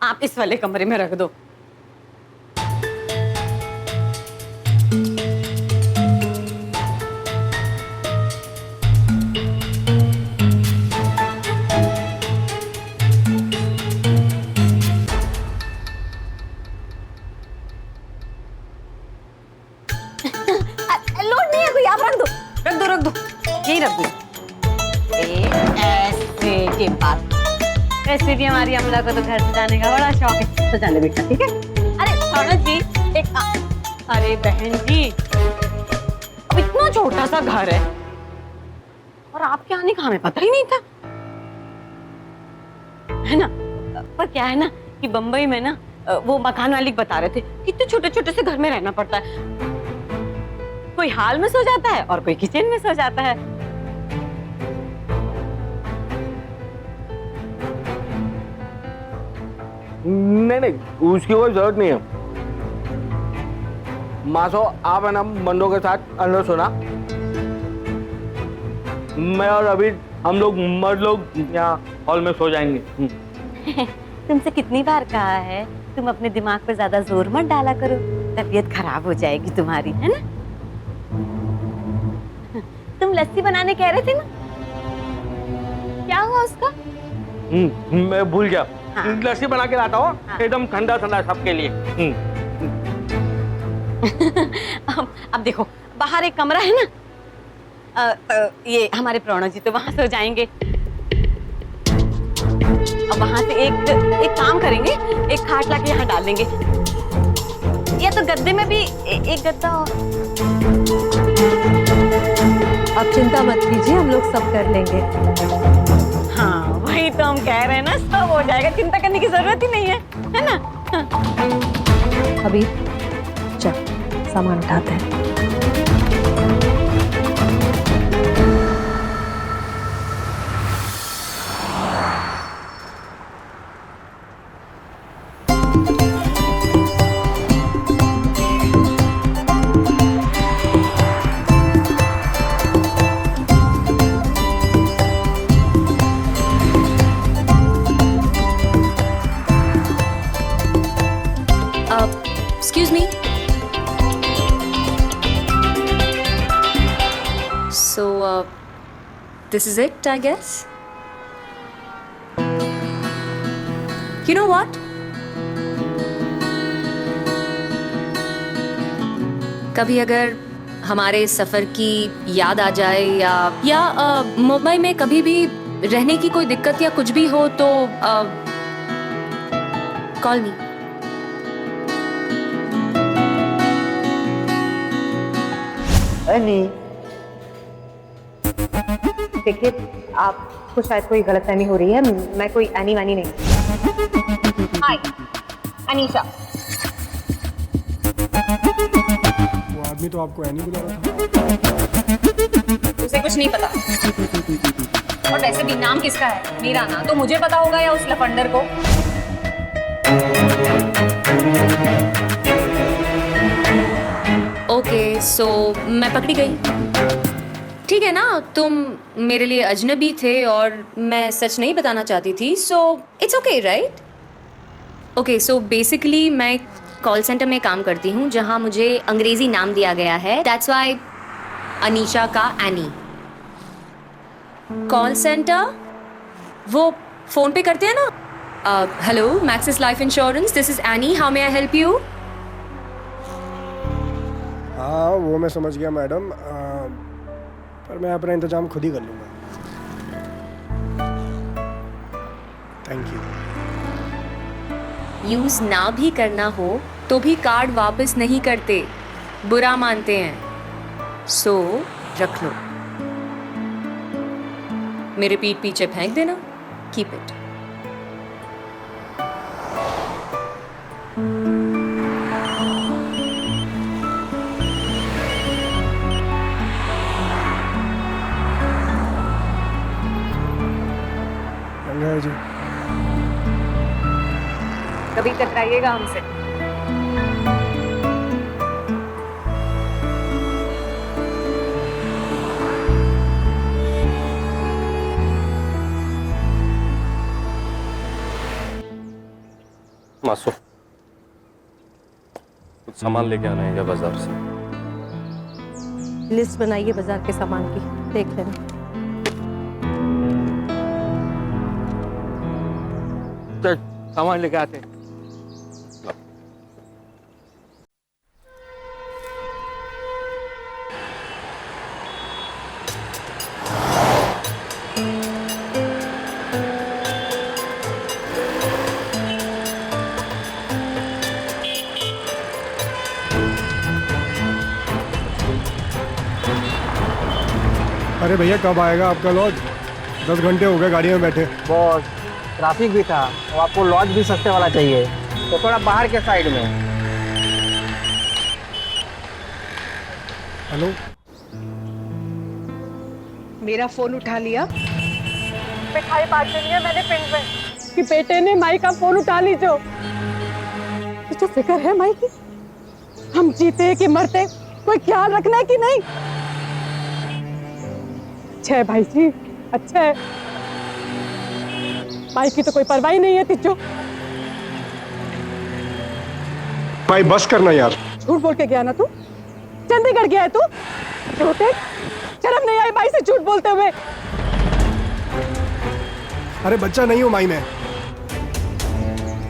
आप इस वाले कमरे में रख दो। लोड नहीं है कोई, आप रख दो रख दो रख दो, यही रख दो। ऐसे के पास वैसे भी हमारी अमला को तो घर सजाने का बड़ा शौक है, सजा ले बेटा, ठीक है। अरे सौरभ जी एक अरे बहन जी, अब इतना छोटा सा घर है और आपके आने का हमें पता ही नहीं था, है ना। पर क्या है ना कि बंबई में ना वो मकान मालिक बता रहे थे कितने छोटे छोटे से घर में रहना पड़ता है, कोई हाल में सो जाता है और कोई किचन में सो जाता है। नहीं नहीं, उसकी कोई जरूरत नहीं है। मासो आप है ना बंदों के साथ अंदर सोना, मैं और अभी हम लोग मर्द लोग यहाँ हॉल में सो जाएंगे। तुमसे कितनी बार कहा है तुम अपने दिमाग पे ज्यादा जोर मत डाला करो, तबीयत खराब हो जाएगी तुम्हारी, है ना। तुम लस्सी बनाने कह रहे थे ना, क्या हुआ उसका? मैं भूल गया। हाँ। लस्सी बना के लाता हूँ। हाँ। एकदम ठंडा ठंडा सबके लिए। अब देखो बाहर एक कमरा है ना, ये हमारे प्रणव जी तो वहां सो जाएंगे, और वहां से एक काम करेंगे, एक खाट लाके यहाँ डाल देंगे, या तो गद्दे में भी एक गद्दा। आप चिंता मत कीजिए, हम लोग सब कर लेंगे। हाँ वही तो हम कह रहे हैं ना, सब हो जाएगा, चिंता करने की जरूरत ही नहीं है ना। अभी चल सामान उठाते हैं। Excuse me. So, this is it, I guess. You know what? कभी अगर हमारे सफर की याद आ जाए या मुंबई में कभी भी रहने की कोई दिक्कत या कुछ भी हो तो कॉल मी। नहीं देखिए, आपको शायद कोई गलतफहमी हो रही है, मैं कोई एनी वानी नहीं। हाय अनीशा। वो आदमी तो आपको एनी बुला रहा था। उसे कुछ नहीं पता, और वैसे भी नाम किसका है, मेरा ना तो मुझे पता होगा या उस लफंडर को। ओके सो मैं पकड़ी गई, ठीक है ना। तुम मेरे लिए अजनबी थे और मैं सच नहीं बताना चाहती थी, so it's okay right. Okay so basically मैं कॉल सेंटर में काम करती हूँ जहाँ मुझे अंग्रेजी नाम दिया गया है, दैट्स वाई अनीशा का एनी। कॉल सेंटर वो फोन पे करते हैं ना। Hello Maxis life insurance, this is Annie, how may I help you. हाँ वो मैं समझ गया मैडम, पर मैं अपना इंतजाम खुद ही कर लूँगा। Thank you. यूज ना भी करना हो तो भी कार्ड वापस नहीं करते, बुरा मानते हैं, सो रख लो। मेरे पीठ पीछे फेंक देना, कीप इट। गंगा जी कभी टकराइएगा हमसे। मासो कुछ सामान लेके आना है क्या बाजार से? लिस्ट बनाइए बाजार के सामान की, देख लेना। चल सामान लेके आते हैं। अरे भैया कब आएगा आपका लॉज? 10 घंटे हो गए गाड़ी में बैठे। बॉस ट्रैफिक भी था और आपको लॉज भी सस्ते वाला चाहिए, तो थोड़ा बाहर के साइड में। हेलो, मेरा फोन उठा लिया? मिठाई बांट देनी है मैंने पिंड में कि बेटे ने माई का फोन उठा लीजो। तुझे फिक्र है माई की? हम जीते कि मरते कोई ख्याल रखना है कि नहीं? अच्छा है भाई जी, अच्छा है। माई की तो कोई परवाह ही नहीं है तिजो। भाई बस करना यार। झूठ बोल के गया ना तू? चंडीगढ़ गया है तू? झूठे, शर्म नहीं आई माई से झूठ बोलते हुए? अरे बच्चा नहीं हूँ माई मैं।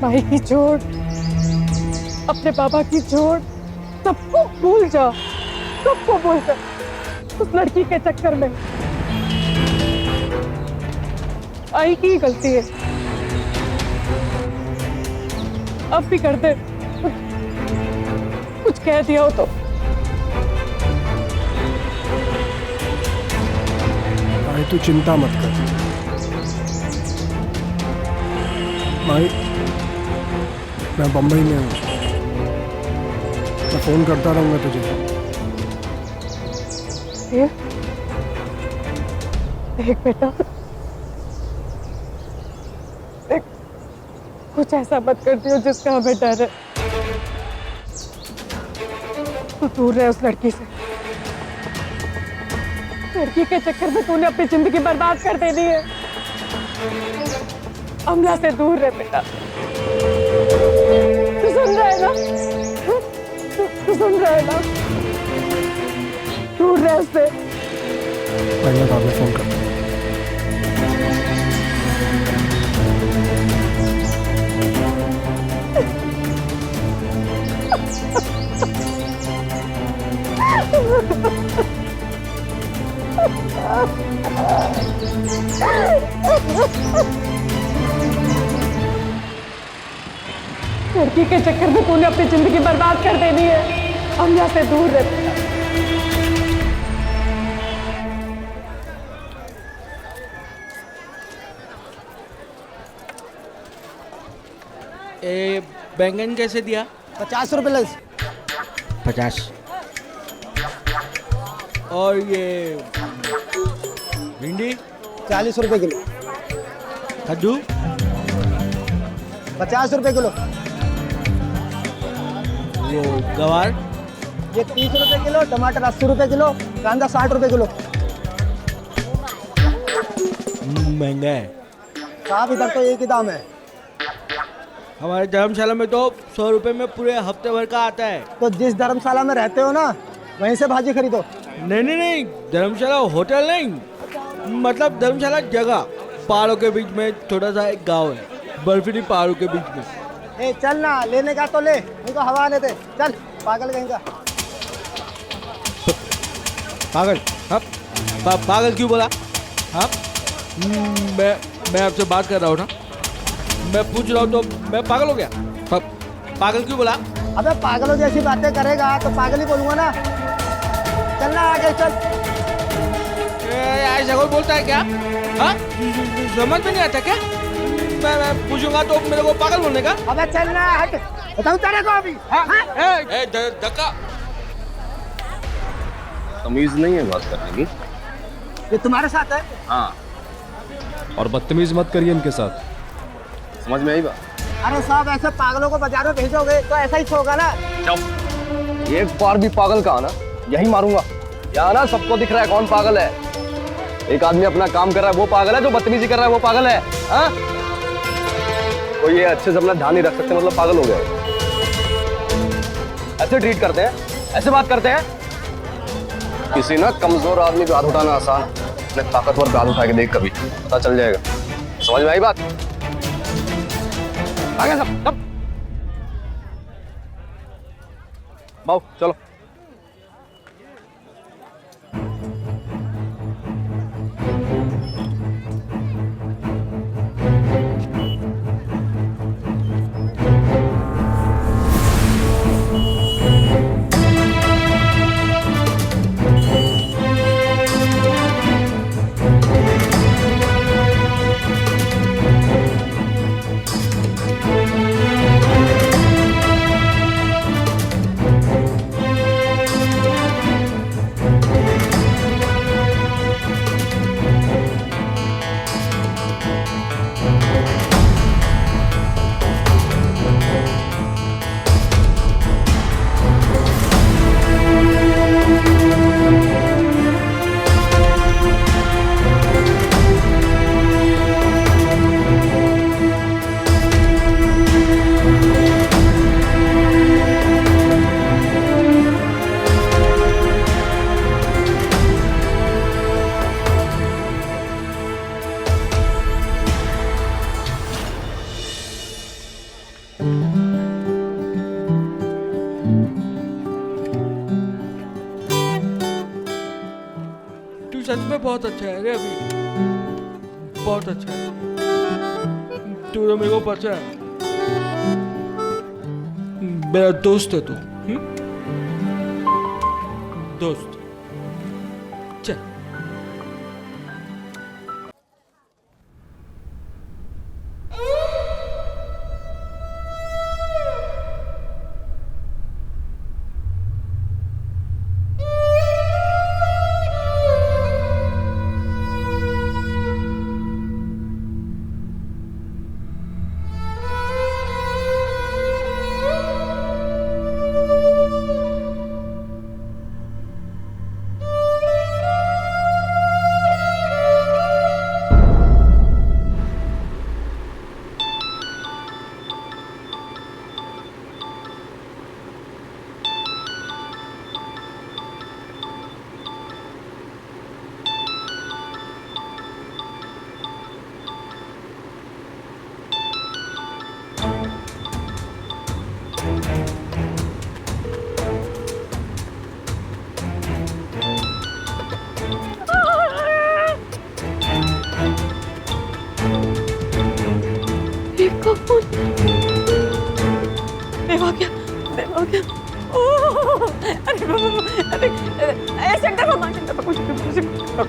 माई की झूठ, अपने पापा की झूठ, सबको भूल जा, सबको भूल जा उस लड़की के चक्कर में। आई की गलती है, अब भी कर दे। कुछ कह दिया हो तो। भाई तू चिंता मत कर भाई, मैं बम्बई में हूँ, मैं फोन करता रहूंगा तुझे। देख बेटा, देख, कुछ ऐसा मत कर दियो जिसका हमें डर है। तू दूर रहे उस लड़की से। लड़की के चक्कर में तूने अपनी जिंदगी बर्बाद कर देनी है। अमला से दूर रहे बेटा। तू सुन रहा है ना? तू सुन रहा है ना? दूर रहे उससे। भाई मैं बाद में फोन करता हूँ। लड़की के चक्कर में तूने अपनी जिंदगी बर्बाद कर देनी है। अमला से दूर रह। ए बैंगन कैसे दिया? 50 रुपए लग। 50। और ये भिंडी 40 रुपए किलो। कद्दू 50 रुपए किलो। वो गवार ये 30 रुपए किलो। टमाटर 80 रुपए किलो। कांदा 60 रुपए किलो। महंगा है साहब, इधर तो एक ही दाम है। हमारे धर्मशाला में तो 100 रुपए में पूरे हफ्ते भर का आता है। तो जिस धर्मशाला में रहते हो ना, वहीं से भाजी खरीदो। नहीं नहीं नहीं, धर्मशाला होटल नहीं, मतलब धर्मशाला जगह। पहाड़ों के बीच में छोटा सा एक गांव है, बर्फीली पहाड़ों के बीच में। ए चल ना, लेने का तो ले, इनको हवा आने दे। चल पागल कहीं का। पागल? हाँ पागल क्यों बोला? हाँ मैं आपसे बात कर रहा हूँ ना, मैं पूछ रहा हूँ तो मैं पागल हो गया? पागल क्यों बोला? अबे पागलों जैसी बातें करेगा तो पागल ही बोलूंगा ना। चल ना आगे चल। ऐसा कोई बोलता है क्या? हाँ समझ में नहीं आता क्या? मैं पूछूंगा तो मेरे को पागल बोलने का? अबे चल ना, हट। बताऊं तेरे को अभी? धक्का। तमीज नहीं है बात करने की। ये तुम्हारे साथ है? हाँ, और बदतमीज मत करिए इनके साथ। समझ में आई बात? अरे साहब, ऐसे पागलों को बाजार में भेजोगे तो ऐसा ही होगा ना। एक बार भी पागल का ना यही मारूंगा। यहाँ ना सबको दिख रहा है कौन पागल है। एक आदमी अपना काम कर रहा है वो पागल है, जो बदतमीजी कर रहा है वो पागल है। हाँ तो ये अच्छे से अपना ध्यान नहीं रख सकते, मतलब पागल हो गए। ऐसे ट्रीट करते हैं, ऐसे बात करते हैं। किसी ना कमजोर आदमी पे हाथ उठाना आसान, अपने ताकतवर पे हाथ उठा के देख, कभी पता चल जाएगा। समझ में आई बात? आ गया सब। बाबू चलो। तू सच में बहुत अच्छा है रे अभी, बहुत अच्छा है तू। तो मेरे को पता है, मेरा दोस्त है तू। दोस्त चल।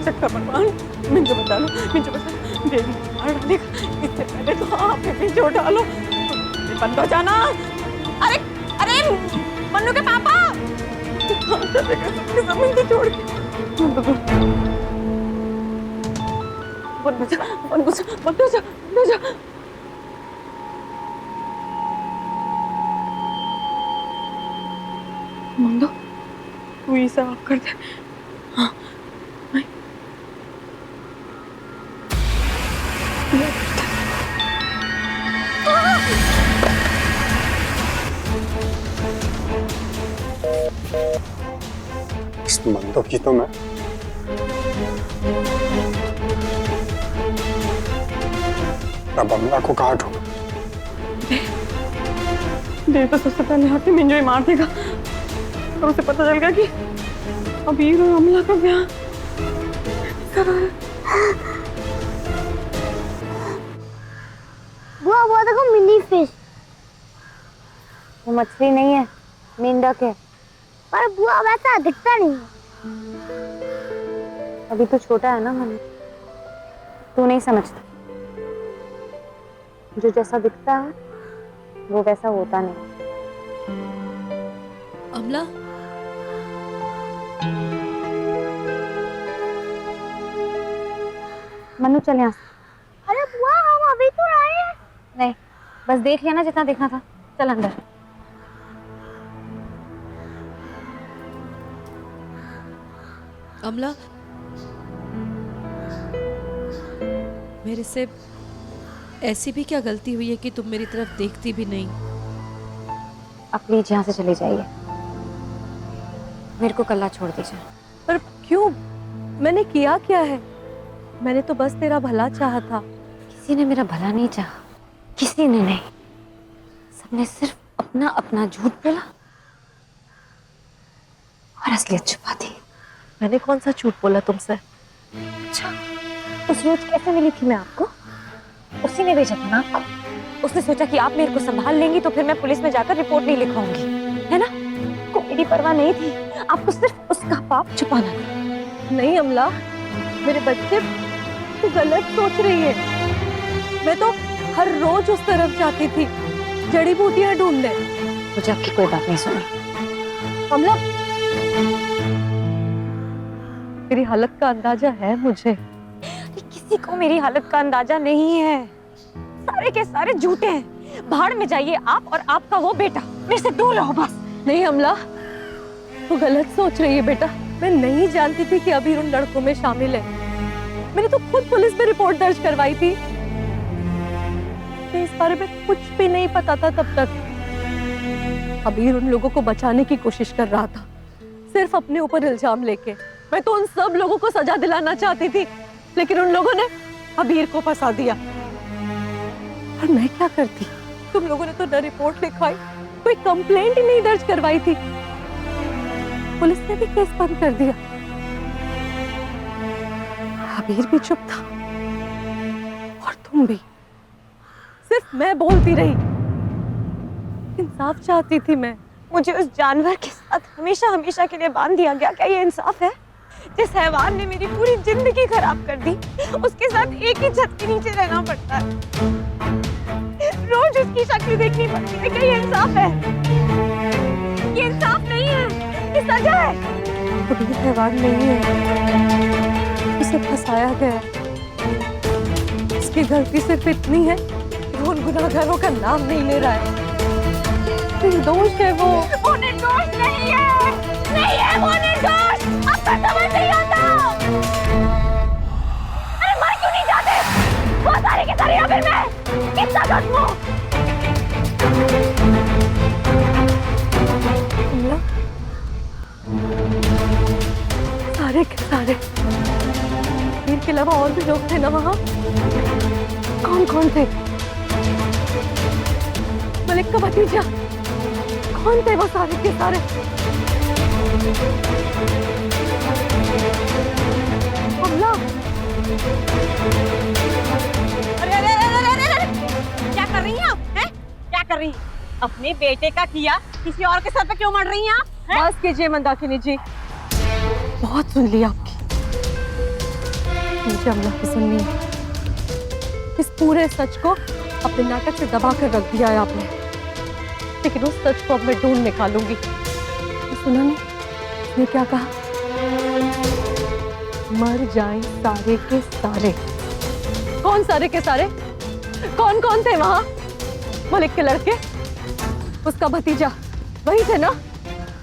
शंकर भगवान, मुझे बता लो, मुझे बता, देवी मार डालेगा, इससे पहले तो आप पीछे उठा लो, बंद हो जाना। अरे अरे मन्नू के पापा, जमीन से छोड़ के बंद हो जा। मंदो, तू ये सब कर दे। हाँ, इस मंदो की तो मैं बमला को कहाँ ढूंढूं? देव तो सबसे पहले हाथी मिंजो ही मार देगा और उसे पता चल गया कि अबीर और अमला का ब्याह करा है। बुआ देखो मिनी फिश। वो मछली नहीं है, मेंढक है। पर बुआ वैसा दिखता नहीं है। अभी तो छोटा है ना मन, तू नहीं समझता। जो जैसा दिखता है वो वैसा होता नहीं। अमला, मनु चल यहाँ से। अरे बुआ हम अभी तो आए हैं। नहीं, बस देख लिया ना जितना देखना था। चल अंदर। अमला, ' ऐसी भी क्या गलती हुई है कि तुम मेरी तरफ देखती भी नहीं? आप प्लीज यहाँ से चले जाइए, मेरे को कल्ला छोड़ दीजिए। पर क्यों? मैंने किया क्या है? मैंने तो बस तेरा भला चाहा था। किसी ने मेरा भला नहीं चाहा, किसी ने नहीं। सबने सिर्फ अपना अपना झूठ बोला और असलियत छुपा दी। मैंने कौन सा झूठ बोला तुमसे? अच्छा, उस रोज कैसे मिली थी मैं आपको? उसी ने भेजा था ना आपको। उसने सोचा कि आप मेरे को संभाल लेंगी तो फिर मैं पुलिस में जाकर रिपोर्ट नहीं लिखवाऊंगी, है ना? को मेरी परवाह नहीं थी, आपको सिर्फ उसका पाप छुपाना था। नहीं अमला, मेरे बच्चे, तू गलत सोच रही है। मैं तो हर रोज उस तरफ जाती थी जड़ी बूटियां ढूंढने। मुझे आपकी कोई बात नहीं सुनी। अमला, तेरी हालत का अंदाजा है मुझे। किसी को मेरी हालत का अंदाजा नहीं है। सारे के सारे झूठे हैं। भाड़ में जाइए आप और आपका वो बेटा। मेरे से दूर रहो बस। नहीं अमला, तू गलत सोच रही है बेटा। मैं नहीं जानती थी कि अभी उन लड़कों में शामिल है। मैंने तो खुद पुलिस में रिपोर्ट दर्ज करवाई थी। इस बारे में कुछ भी नहीं पता था तब तक। अबीर उन लोगों को बचाने की कोशिश कर रहा था, सिर्फ अपने ऊपर इल्जाम लेके। मैं तो उन सब लोगों को सजा दिलाना चाहती थी, लेकिन उन लोगों ने अबीर को फंसा दिया। और मैं क्या करती? तुम लोगों ने तो न रिपोर्ट लिखवाई, कोई कंप्लेंट ही नहीं दर्ज करवाई थी। पुलिस ने भी केस बंद कर दिया। अबीर भी चुप था और तुम भी। सिर्फ मैं बोलती रही। इंसाफ चाहती थी मैं। मुझे उस जानवर के साथ हमेशा हमेशा के लिए बांध दिया गया। क्या ये इंसाफ है? जिस हैवान ने मेरी पूरी जिंदगी खराब कर दी, उसके साथ एक ही छत के नीचे रहना पड़ता है। रोज उसकी शक्ल देखनी पड़ती है। क्या ये इंसाफ है? ये इंसाफ नहीं है, ये सजा है। तो ये हैवान नहीं है, उसे फंसाया गया। उसकी गलती सिर्फ इतनी है कि वो उन गुनाहगारों का नाम नहीं ले रहा है। निर्दोष है वो निर्दोष नहीं है, नहीं है वो निर्दोष। अब तो समझ नहीं आता। अरे मर क्यों नहीं जाते? वो सारे के सारे, या फिर मैं कितना खत्म हूँ? सारे के सारे वीर के अलावा और भी लोग थे ना वहाँ? कौन कौन थे? मलिक का भतीजा, कौन थे वो सारे के सारे? अमला, अरे क्या कर रही हैं आप? हैं? क्या कर रही हैं? अपने बेटे का किया किसी और के सर पे क्यों मर रही हैं आप? बस कीजिए मंदाकिनी जी, बहुत सुन लिया आपकी। मुझे अमला की सुननी है। इस पूरे सच को अपने नाटक से दबा कर रख दिया है आपने, लेकिन उस सच को अब मैं ढूंढ निकालूंगी। सुना नहीं उसने क्या कहा? मर जाएं सारे के सारे। कौन सारे के सारे? कौन कौन थे वहां? मलिक के लड़के, उसका भतीजा, वही थे ना?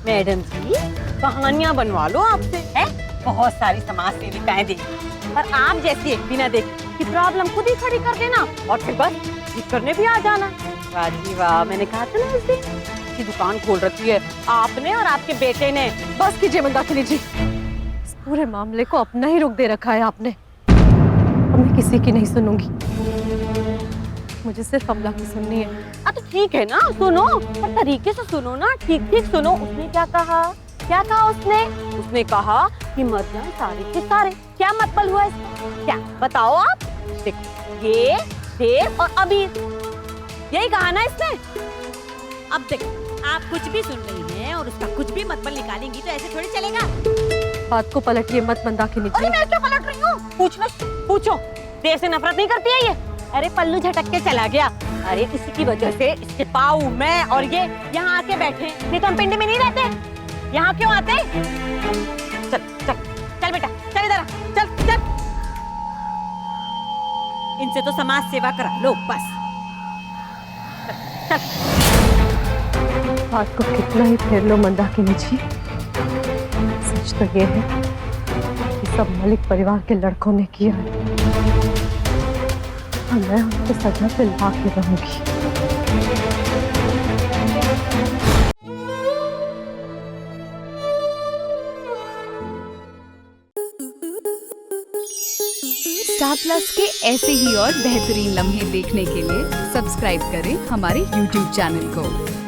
मैडम जी, कहानियां बनवा लो आपसे, है? बहुत सारी समाज सेविकाएं देखी, पर आप जैसी एक भी ना देखी कि प्रॉब्लम खुद ही खड़ी कर देना और फिर बस ठीक करने भी आ जाना। वाह जी वाह, मैंने कहा था ना उस दिन की दुकान खोल रखी है आपने और आपके बेटे ने। बस कीजिए मंदाकिनी जी, इस पूरे मामले को अपना ही रुख दे रखा है आपने। अब मैं किसी की नहीं सुनूंगी, मुझे सिर्फ अमला की सुननी है। तो ठीक है ना, सुनो, पर तरीके से सुनो ना, ठीक ठीक सुनो। उसने क्या कहा? क्या कहा उसने? उसने कहा कि मर जाए सारे के सारे। क्या मतलब हुआ इसका? क्या बताओ आप? देखो, ये देव और अबीर, यही कहा ना इसने। अब देखो, आप कुछ भी सुन रही हैं और उसका कुछ भी मतलब निकालेंगी तो ऐसे थोड़ी चलेगा। बात को पलटिए मत मंदाकिनी जी। अरे मैं क्यों पलट रही हूँ? पूछो, देव से नफरत नहीं करती है ये? अरे पल्लू झटक के चला गया। अरे इसी की वजह से इसके पाऊ, मैं और ये यहाँ आके बैठे, नहीं तो हम पिंड में नहीं रहते। यहाँ क्यों आते? चल चल चल बेटा, चल इधर, चल चल। इनसे तो समाज सेवा करा लो बस। चल चल। बात को कितना ही फेर लो मंदाकिनी जी, सच तो ये है कि सब मलिक परिवार के लड़कों ने किया है। और मैं उनके साथ में फिलहाल के रहूंगी। स्टार प्लस के ऐसे ही और बेहतरीन लम्हे देखने के लिए सब्सक्राइब करें हमारे YouTube चैनल को।